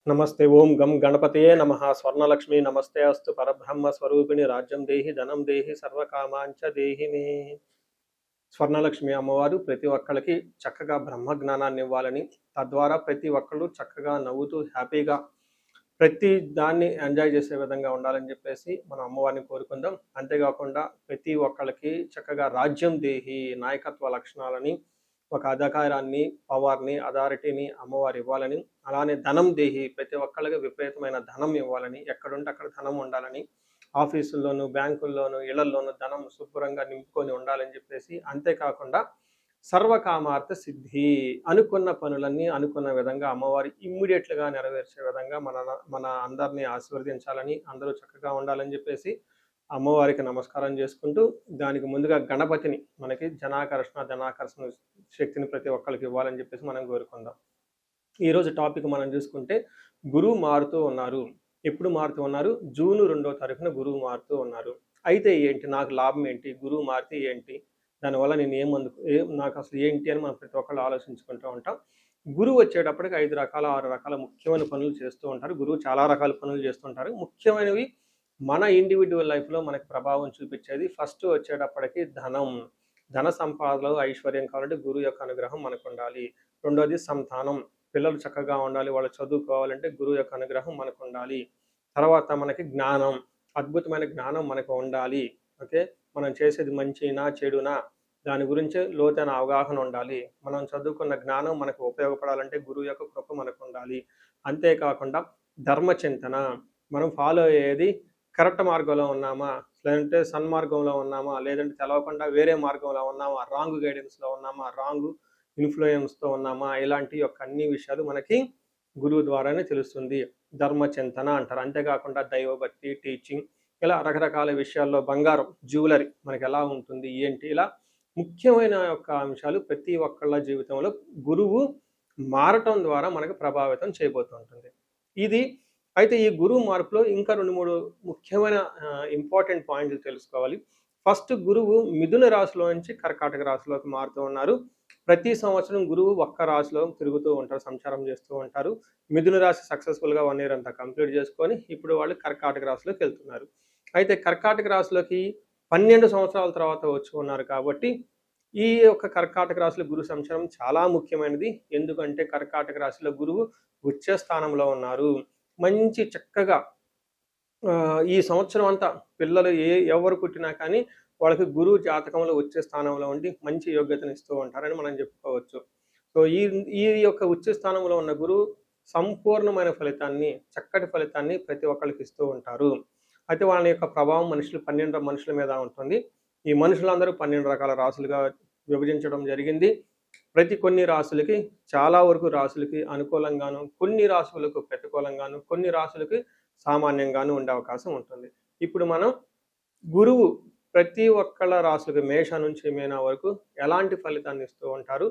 नमस्ते ओं गम गणपतये नमः स्वर्णलक्ष्मी नमस्ते अस्तु परब्रह्म स्वरूपिणी राज्यं देहि धनं देहि सर्वकामांच देहि मे స్వర్ణలక్ష్మి అమ్మవారు ప్రతి ఒక్కళ్ళకి చక్కగా బ్రహ్మ జ్ఞానాన్ని ఇవ్వాలని తద్వారా ప్రతి ఒక్కళ్ళు చక్కగా నవ్వుతూ హ్యాపీగా ప్రతి దాన్ని ఎంజాయ్ చేసే విధంగా ఉండాలని చెప్పేసి మనం అమ్మవారిని కోరుకుందాం. అంతేకాకుండా ప్రతి ఒక్కళ్ళకి చక్కగా రాజ్యం దేహి నాయకత్వ లక్షణాలని ఒక అధికారాన్ని పవర్ని అథారిటీని అమ్మవారు ఇవ్వాలని, అలానే ధనం దేహి ప్రతి ఒక్కళ్ళకి విపరీతమైన ధనం ఇవ్వాలని, ఎక్కడుంటే అక్కడ ధనం ఉండాలని, ఆఫీసుల్లోనూ బ్యాంకుల్లోనూ ఇళ్లల్లోనూ ధనం శుభ్రంగా నింపుకొని ఉండాలని చెప్పేసి, అంతేకాకుండా సర్వకామార్థ సిద్ధి అనుకున్న పనులన్నీ అనుకున్న విధంగా అమ్మవారి ఇమ్మీడియట్లుగా నెరవేర్చే విధంగా మన అందరినీ ఆశీర్వదించాలని, అందరూ చక్కగా ఉండాలని చెప్పేసి అమ్మవారికి నమస్కారం చేసుకుంటూ, దానికి ముందుగా గణపతిని మనకి ధనాకర్షణ శక్తిని ప్రతి ఒక్కరికి ఇవ్వాలని చెప్పేసి మనం కోరుకుందాం. ఈరోజు టాపిక్ మనం చూసుకుంటే గురువు మారుతూ ఉన్నారు. ఎప్పుడు మారుతూ ఉన్నారు? జూన్ 2వ తారీఖున గురువు మారుతూ ఉన్నారు. అయితే ఏంటి, నాకు లాభం ఏంటి, గురువు మారితే ఏంటి, దానివల్ల నేను నాకు అసలు ఏంటి అని మనం ప్రతి ఒక్కళ్ళు ఆలోచించుకుంటూ ఉంటాం. గురువు వచ్చేటప్పటికి 5 రకాల 6 రకాల ముఖ్యమైన పనులు చేస్తూ ఉంటారు. గురువు చాలా రకాల పనులు చేస్తుంటారు. ముఖ్యమైనవి మన ఇండివిజువల్ లైఫ్లో మనకి ప్రభావం చూపించేది ఫస్ట్ వచ్చేటప్పటికి ధన సంపాదనలో ఐశ్వర్యం కావాలంటే గురువు యొక్క అనుగ్రహం మనకు ఉండాలి. రెండోది సంతానం, పిల్లలు చక్కగా ఉండాలి, వాళ్ళు చదువుకోవాలంటే గురువు యొక్క అనుగ్రహం మనకు ఉండాలి. తర్వాత మనకి జ్ఞానం, అద్భుతమైన జ్ఞానం మనకు ఉండాలి. ఓకే, మనం చేసేది మంచినా చెడునా దాని గురించి లోతైన అవగాహన ఉండాలి. మనం చదువుకున్న జ్ఞానం మనకు ఉపయోగపడాలంటే గురువు యొక్క కృప మనకు ఉండాలి. అంతేకాకుండా ధర్మచింతన, మనం ఫాలో అయ్యేది కరెక్ట్ మార్గంలో ఉన్నామా, లేదంటే సన్మార్గంలో ఉన్నామా, లేదంటే తెలవకుండా వేరే మార్గంలో ఉన్నామా, రాంగ్ గైడెన్స్లో ఉన్నామా, రాంగ్ ఇన్ఫ్లుయెన్స్తో ఉన్నామా, ఇలాంటి యొక్క అన్ని విషయాలు మనకి గురువు ద్వారానే తెలుస్తుంది. ధర్మచింతన అంటారు. అంతేకాకుండా దైవభక్తి, టీచింగ్, ఇలా రకరకాల విషయాల్లో బంగారం, జ్యువెలరీ మనకి ఎలా ఉంటుంది ఏంటి, ఇలా ముఖ్యమైన యొక్క అంశాలు ప్రతి ఒక్కళ్ళ జీవితంలో గురువు మారటం ద్వారా మనకు ప్రభావితం చేయబోతుంటుంది. ఇది అయితే ఈ గురువు మార్పులో ఇంకా 2-3 ముఖ్యమైన ఇంపార్టెంట్ పాయింట్లు తెలుసుకోవాలి. ఫస్ట్, గురువు మిథున రాశిలో నుంచి కర్కాటక రాశిలోకి మారుతూ ఉన్నారు. ప్రతి సంవత్సరం గురువు ఒక్క రాశిలో తిరుగుతూ ఉంటారు, సంచారం చేస్తూ ఉంటారు. మిథున రాశి సక్సెస్ఫుల్గా 1 ఇయర్ అంతా కంప్లీట్ చేసుకొని ఇప్పుడు వాళ్ళు కర్కాటక రాశిలోకి వెళ్తున్నారు. అయితే కర్కాటక రాశిలోకి 12 సంవత్సరాల తర్వాత వచ్చి ఉన్నారు కాబట్టి ఈ యొక్క కర్కాటక రాశిలో గురు సంచారం చాలా ముఖ్యమైనది. ఎందుకంటే కర్కాటక రాశిలో గురువు ఉచ్చ స్థానంలో ఉన్నారు. మంచి చక్కగా ఈ సంవత్సరం అంతా పిల్లలు ఎవరు పుట్టినా కానీ వాళ్ళకి గురువు జాతకంలో వచ్చే స్థానంలో ఉండి మంచి యోగ్యతను ఇస్తూ ఉంటారని మనం చెప్పుకోవచ్చు. సో ఈ యొక్క ఉచ్చ స్థానంలో ఉన్న గురువు సంపూర్ణమైన ఫలితాన్ని, చక్కటి ఫలితాన్ని ప్రతి ఒక్కరికి ఇస్తూ ఉంటారు. అయితే వాళ్ళ యొక్క ప్రభావం 12 మనుషుల మీద ఉంటుంది. ఈ మనుషులందరూ 12 రకాల రాశులుగా విభజించడం జరిగింది. కొన్ని రాశులకి, చాలా వరకు రాశులకి అనుకూలంగాను, కొన్ని రాశులకు ప్రతికూలంగాను, కొన్ని రాశులకి సామాన్యంగాను ఉండే అవకాశం ఉంటుంది. ఇప్పుడు మనం గురువు ప్రతి ఒక్కళ్ళ రాశులకి మేష నుంచి మీన వరకు ఎలాంటి ఫలితాన్ని ఇస్తూ ఉంటారు,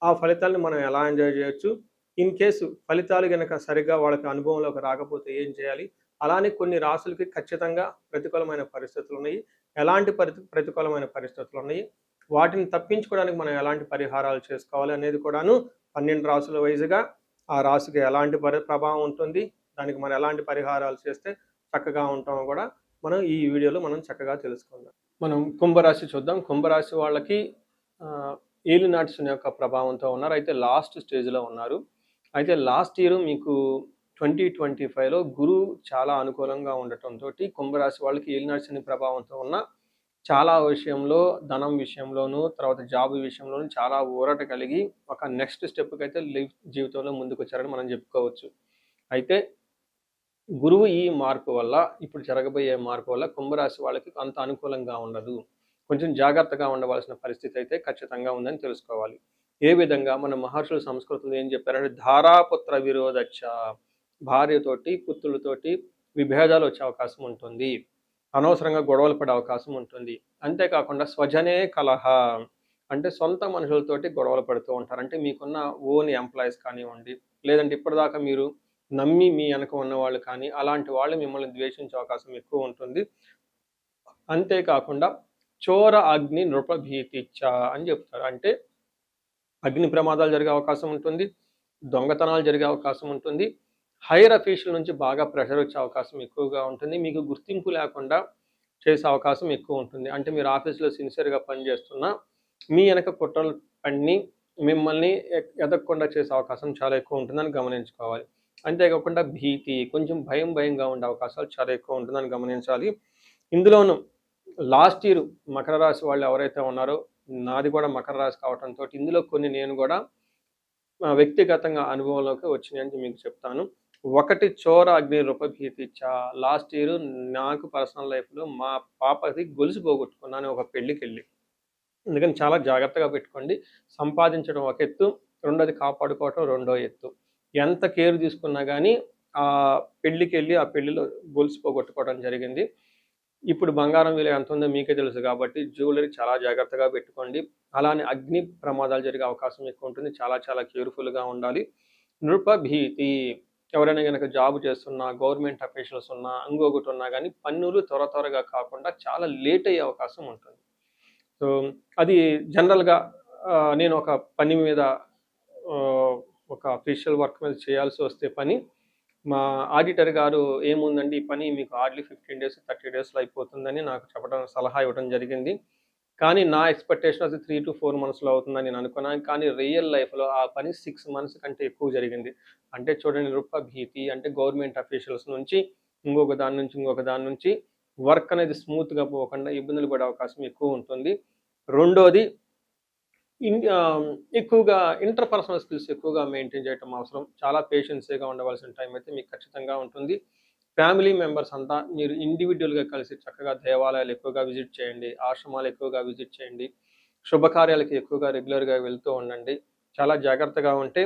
ఆ ఫలితాలను మనం ఎలా ఎంజాయ్ చేయొచ్చు, ఇన్ కేసు ఫలితాలు కనుక సరిగ్గా వాళ్ళకి అనుభవంలోకి రాకపోతే ఏం చేయాలి, అలానే కొన్ని రాశులకి ఖచ్చితంగా ప్రతికూలమైన పరిస్థితులు ఉన్నాయి, ఎలాంటి ప్రతికూలమైన పరిస్థితులు ఉన్నాయి, వాటిని తప్పించుకోవడానికి మనం ఎలాంటి పరిహారాలు చేసుకోవాలి అనేది కూడాను 12 రాశుల వైజ్గా ఆ రాశికి ఎలాంటి ప్రభావం ఉంటుంది, దానికి మనం ఎలాంటి పరిహారాలు చేస్తే చక్కగా ఉంటామో కూడా మనం ఈ వీడియోలో మనం చక్కగా తెలుసుకుందాం. మనం కుంభరాశి చూద్దాం. కుంభరాశి వాళ్ళకి ఏలినాటి శని యొక్క ప్రభావంతో ఉన్నారు. అయితే లాస్ట్ స్టేజ్లో ఉన్నారు. అయితే లాస్ట్ ఇయర్ మీకు 2025లో గురువు చాలా అనుకూలంగా ఉండటంతో కుంభరాశి వాళ్ళకి ఏలినాటి శని ప్రభావంతో ఉన్న చాలా విషయంలో, ధనం విషయంలోనూ, తర్వాత జాబ్ విషయంలోనూ చాలా ఊరట కలిగి ఒక నెక్స్ట్ స్టెప్కి అయితే జీవితంలో ముందుకు వచ్చారని మనం చెప్పుకోవచ్చు. అయితే గురువు ఈ మార్పు వల్ల, ఇప్పుడు జరగబోయే మార్పు వల్ల కుంభరాశి వాళ్ళకి అంత అనుకూలంగా ఉండదు. కొంచెం జాగ్రత్తగా ఉండవలసిన పరిస్థితి అయితే ఖచ్చితంగా ఉందని తెలుసుకోవాలి. ఏ విధంగా మన మహర్షుల సంస్కృతులు ఏం చెప్పారంటే ధారాపుత్ర విరోధచ్చ, భార్యతోటి పుత్రులతోటి విభేదాలు వచ్చే అవకాశం ఉంటుంది, అనవసరంగా గొడవలు పడే అవకాశం ఉంటుంది. అంతేకాకుండా స్వజనే కలహ అంటే సొంత మనుషులతోటి గొడవలు పడుతూ ఉంటారు. అంటే మీకున్న ఓన్ ఎంప్లాయీస్ కానివ్వండి, లేదంటే ఇప్పటిదాకా మీరు నమ్మి మీ వెనక ఉన్నవాళ్ళు కానీ, అలాంటి వాళ్ళు మిమ్మల్ని ద్వేషించే అవకాశం ఎక్కువ ఉంటుంది. అంతేకాకుండా చోర అగ్ని నృపభీతిచ్చ అని చెప్తారు. అంటే అగ్ని ప్రమాదాలు జరిగే అవకాశం ఉంటుంది, దొంగతనాలు జరిగే అవకాశం ఉంటుంది, హైయర్ అఫీషియల్ నుంచి బాగా ప్రెషర్ వచ్చే అవకాశం ఎక్కువగా ఉంటుంది. మీకు గుర్తింపు లేకుండా చేసే అవకాశం ఎక్కువ ఉంటుంది. అంటే మీరు ఆఫీస్‌లో సిన్సియర్‌గా పనిచేస్తున్నా, మీ వెనక కుట్రలు పన్ని మిమ్మల్ని ఎదగకుండా చేసే అవకాశం చాలా ఎక్కువ ఉంటుందని గమనించుకోవాలి. అంతేకాకుండా భీతి, కొంచెం భయంగా ఉండే అవకాశాలు చాలా ఎక్కువ ఉంటుందని గమనించాలి. ఇందులోనూ లాస్ట్ ఇయర్ మకర రాశి వాళ్ళు ఎవరైతే ఉన్నారో, నాది కూడా మకర రాశి కావటంతోటి ఇందులో కొన్ని నేను కూడా వ్యక్తిగతంగా అనుభవంలోకి వచ్చినాయని మీకు చెప్తాను. ఒకటి చోర అగ్ని రూపభీతిచ్చ. లాస్ట్ ఇయర్ నాకు పర్సనల్ లైఫ్‌లో మా పాపది గొలుసు పోగొట్టుకున్నాను ఒక పెళ్ళికెళ్ళి. అందుకని చాలా జాగ్రత్తగా పెట్టుకోండి. సంపాదించడం ఒక ఎత్తు, రెండోది కాపాడుకోవటం రెండో ఎత్తు. ఎంత కేర్ తీసుకున్నా గానీ పెళ్ళికెళ్ళి ఆ పెళ్ళిలో గొలుసు పోగొట్టుకోవడం జరిగింది. ఇప్పుడు బంగారం విలువ ఎంతుందో మీకే తెలుసు కాబట్టి జ్యువెలరీ చాలా జాగ్రత్తగా పెట్టుకోండి. అలానే అగ్ని ప్రమాదాలు జరిగే అవకాశం ఎక్కువ ఉంటుంది. చాలా కేర్‌ఫుల్‌గా ఉండాలి. నృపభీతి. ఎవరైనా గనక జాబ్ చేస్తున్నా, గవర్నమెంట్ అఫీషియల్స్ ఉన్నా, ఇంకొకటి ఉన్నా గానీ పన్నులు త్వరగా కాకుండా చాలా లేట్ అయ్యే అవకాశం ఉంటుంది. సో, అది జనరల్‌గా నేను ఒక పని మీద ఒక అఫీషియల్ వర్క్ మీద చేయాల్సి వస్తే పని, మా ఆడిటర్ గారు ఏముందండి ఈ పని మీకు హార్డ్‌లీ 15 డేస్, 30 డేస్‌లో అయిపోతుందని నాకు సలహా ఇవ్వడం జరిగింది. కానీ నా ఎక్స్‌పెక్టేషన్ అది 3-4 మంత్స్‌లో అవుతుందని నేను అనుకున్నాను. కానీ రియల్ లైఫ్‌లో ఆ పని 6 మంత్స్ కంటే ఎక్కువ జరిగింది. అంటే చూడండి నృపభీతి అంటే గవర్నమెంట్ అఫీషియల్స్ నుంచి ఇంకొక దాని నుంచి వర్క్ అనేది స్మూత్‌గా పోకుండా ఇబ్బందులు పడే అవకాశం ఎక్కువ ఉంటుంది. రెండోది ఎక్కువగా ఇంటర్‌పర్సనల్ స్కిల్స్ ఎక్కువగా మెయింటైన్ చేయటం అవసరం. చాలా పేషెన్స్‌గా ఉండవలసిన టైం అయితే మీకు ఖచ్చితంగా ఉంటుంది. ఫ్యామిలీ మెంబర్స్ అంతా మీరు ఇండివిడ్యువల్‌గా కలిసి చక్కగా దేవాలయాలు ఎక్కువగా విజిట్ చేయండి. ఆశ్రమాలు ఎక్కువగా విజిట్ చేయండి. శుభకార్యాలకి ఎక్కువగా రెగ్యులర్‌గా వెళ్తూ ఉండండి. చాలా జాగ్రత్తగా ఉంటే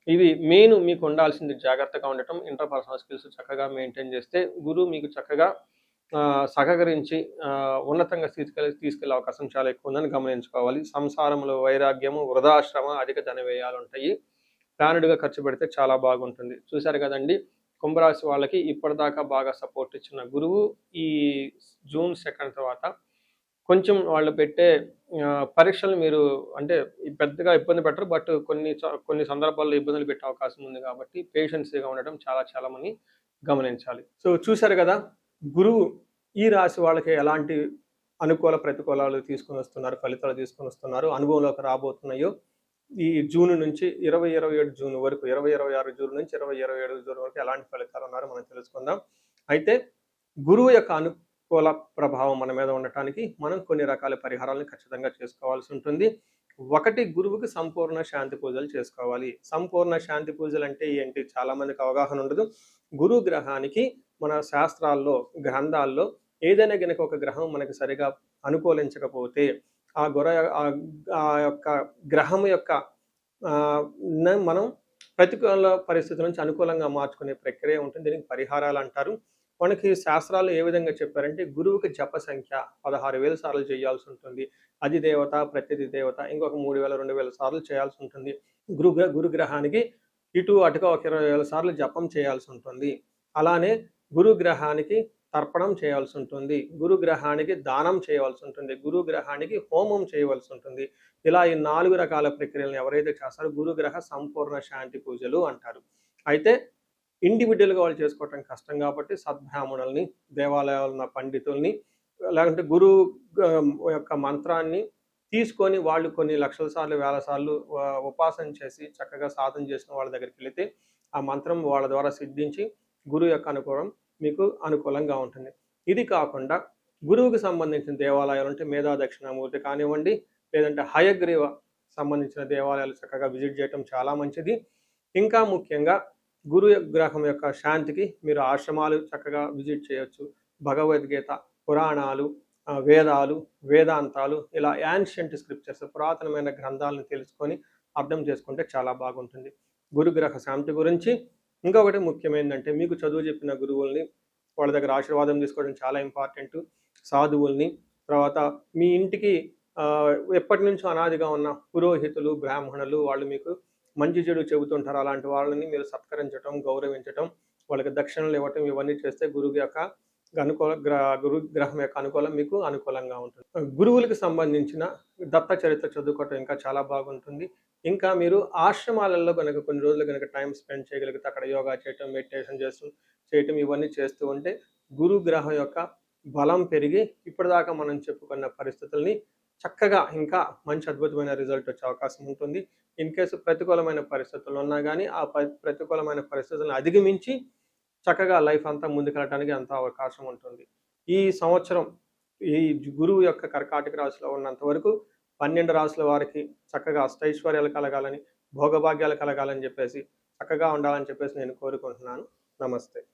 ఇవి మెయిన్ మీకు ఉండాల్సింది జాగ్రత్తగా ఉండటం. ఇంటర్‌పర్సనల్ స్కిల్స్ చక్కగా మెయింటైన్ చేస్తే గురువు మీకు చక్కగా సహకరించి ఉన్నతంగా తీసుకెళ్ళే అవకాశం చాలా ఎక్కువ ఉందని గమనించుకోవాలి. సంసారంలో వైరాగ్యము, వృధాశ్రమ, అధిక ధన వ్యయాలుంటాయి. ప్లానెడ్‌గా ఖర్చు పెడితే చాలా బాగుంటుంది. చూశారు కదండీ! కుంభరాశి వాళ్ళకి ఇప్పటిదాకా బాగా సపోర్ట్ ఇచ్చిన గురువు ఈ జూన్ 2 తర్వాత కొంచెం వాళ్ళు పెట్టే పరీక్షలు మీరు అంటే పెద్దగా ఇబ్బంది పెట్టరు. బట్ కొన్ని సందర్భాల్లో ఇబ్బందులు పెట్టే అవకాశం ఉంది కాబట్టి పేషెన్స్‌గా ఉండడం చాలా మని గమనించాలి. సో చూశారు కదా! గురువు ఈ రాశి వాళ్ళకి ఎలాంటి అనుకూల ప్రతికూలాలు తీసుకొనొస్తున్నారు, ఫలితాలు తీసుకొనొస్తున్నారు, అనుభవంలోకి రాబోతున్నాయో ఈ జూన్ నుంచి 27 జూన్ వరకు 26 జూన్ నుంచి 27 జూన్ వరకు ఎలాంటి ఫలితాలు ఉన్నారో మనం తెలుసుకుందాం. అయితే గురువు యొక్క అనుకూల ప్రభావం మన మీద ఉండటానికి మనం కొన్ని రకాల పరిహారాలను ఖచ్చితంగా చేసుకోవాల్సి ఉంటుంది. ఒకటి గురువుకి సంపూర్ణ శాంతి పూజలు చేసుకోవాలి. సంపూర్ణ శాంతి పూజలు అంటే ఏంటి? చాలా మందికి అవగాహన ఉండదు. గురు గ్రహానికి మన శాస్త్రాల్లో, గ్రంథాల్లో ఏదైనా గనక ఒక గ్రహం మనకి సరిగా అనుకూలించకపోతే ఆ యొక్క గ్రహం యొక్క మనం ప్రతికూల పరిస్థితుల నుంచి అనుకూలంగా మార్చుకునే ప్రక్రియ ఉంటుంది. దీనికి పరిహారాలు అంటారు. మనకి శాస్త్రాలు ఏ విధంగా చెప్పారంటే గురువుకి జప సంఖ్య 16,000 సార్లు చేయాల్సి ఉంటుంది. అధిదేవత, ప్రత్యధి దేవత ఇంకొక 3,000, 2,000 సార్లు చేయాల్సి ఉంటుంది. గురుగ్రహానికి ఇటు అటుగా ఒక 20,000 సార్లు జపం చేయాల్సి ఉంటుంది. అలానే గురుగ్రహానికి తర్పణం చేయాల్సి ఉంటుంది. గురుగ్రహానికి దానం చేయవలసి ఉంటుంది. గురుగ్రహానికి హోమం చేయవలసి ఉంటుంది. ఇలా ఈ 4 రకాల ప్రక్రియలను ఎవరైతే చేస్తారో గురుగ్రహ సంపూర్ణ శాంతి పూజలు అంటారు. అయితే ఇండివిడ్యువల్‌గా వాళ్ళు చేసుకోవటం కష్టం కాబట్టి సద్బ్రాహ్మణుల్ని, దేవాలయాల్లో ఉన్న పండితుల్ని లేకుంటే గురువు యొక్క మంత్రాన్ని తీసుకొని వాళ్ళు కొన్ని లక్షల సార్లు, వేల సార్లు ఉపాసన చేసి చక్కగా సాధన చేసిన వాళ్ళ దగ్గరికెళ్తే ఆ మంత్రం వాళ్ళ ద్వారా సిద్ధించి గురువు యొక్క అనుకూలం మీకు అనుకూలంగా ఉంటుంది. ఇది కాకుండా గురువుకి సంబంధించిన దేవాలయాలు అంటే మేధా దక్షిణామూర్తి కానివ్వండి, లేదంటే హయగ్రీవ సంబంధించిన దేవాలయాలు చక్కగా విజిట్ చేయటం చాలా మంచిది. ఇంకా ముఖ్యంగా గురు గ్రహం యొక్క శాంతికి మీరు ఆశ్రమాలు చక్కగా విజిట్ చేయొచ్చు. భగవద్గీత, పురాణాలు, వేదాలు, వేదాంతాలు ఇలా యాన్షియంట్ స్క్రిప్చర్స్ పురాతనమైన గ్రంథాలను తెలుసుకొని అర్థం చేసుకుంటే చాలా బాగుంటుంది. గురుగ్రహ శాంతి గురించి ఇంకొకటి ముఖ్యమైనదంటే మీకు చదువు చెప్పిన గురువుల్ని వాళ్ళ దగ్గర ఆశీర్వాదం తీసుకోవడం చాలా ఇంపార్టెంట్. సాధువుల్ని తర్వాత మీ ఇంటికి ఎప్పటి నుంచో అనాదిగా ఉన్న పురోహితులు, బ్రాహ్మణులు వాళ్ళు మీకు మంచి చెడు చెబుతుంటారు. అలాంటి వాళ్ళని మీరు సత్కరించటం, గౌరవించటం, వాళ్ళకి దక్షిణలు ఇవ్వటం ఇవన్నీ చేస్తే గురువు యొక్క గురు గ్రహం యొక్క అనుకూలం మీకు అనుకూలంగా ఉంటుంది. గురువులకు సంబంధించిన దత్త చరిత్ర చదువుకోవటం ఇంకా చాలా బాగుంటుంది. ఇంకా మీరు ఆశ్రమాలలో గనక కొన్ని రోజులు గనక టైం స్పెండ్ చేయగలిగితే అక్కడ యోగా చేయటం, మెడిటేషన్ చేయటం ఇవన్నీ చేస్తూ ఉంటే గురు గ్రహం యొక్క బలం పెరిగి ఇప్పటిదాకా మనం చెప్పుకున్న పరిస్థితుల్ని చక్కగా ఇంకా మంచి అద్భుతమైన రిజల్ట్ వచ్చే అవకాశం ఉంటుంది. ఇన్ కేసు ప్రతికూలమైన పరిస్థితులు ఉన్నా గానీ ఆ ప్రతికూలమైన పరిస్థితులను అధిగమించి చక్కగా లైఫ్ అంతా ముందుకెళ్ళటానికి అంత అవకాశం ఉంటుంది. ఈ సంవత్సరం ఈ గురువు యొక్క కర్కాటక రాశిలో ఉన్నంత వరకు 12 రాశుల వారికి చక్కగా అష్టైశ్వర్యాలు కలగాలని, భోగభాగ్యాలు కలగాలని చెప్పేసి, చక్కగా ఉండాలని చెప్పేసి నేను కోరుకుంటున్నాను. నమస్తే.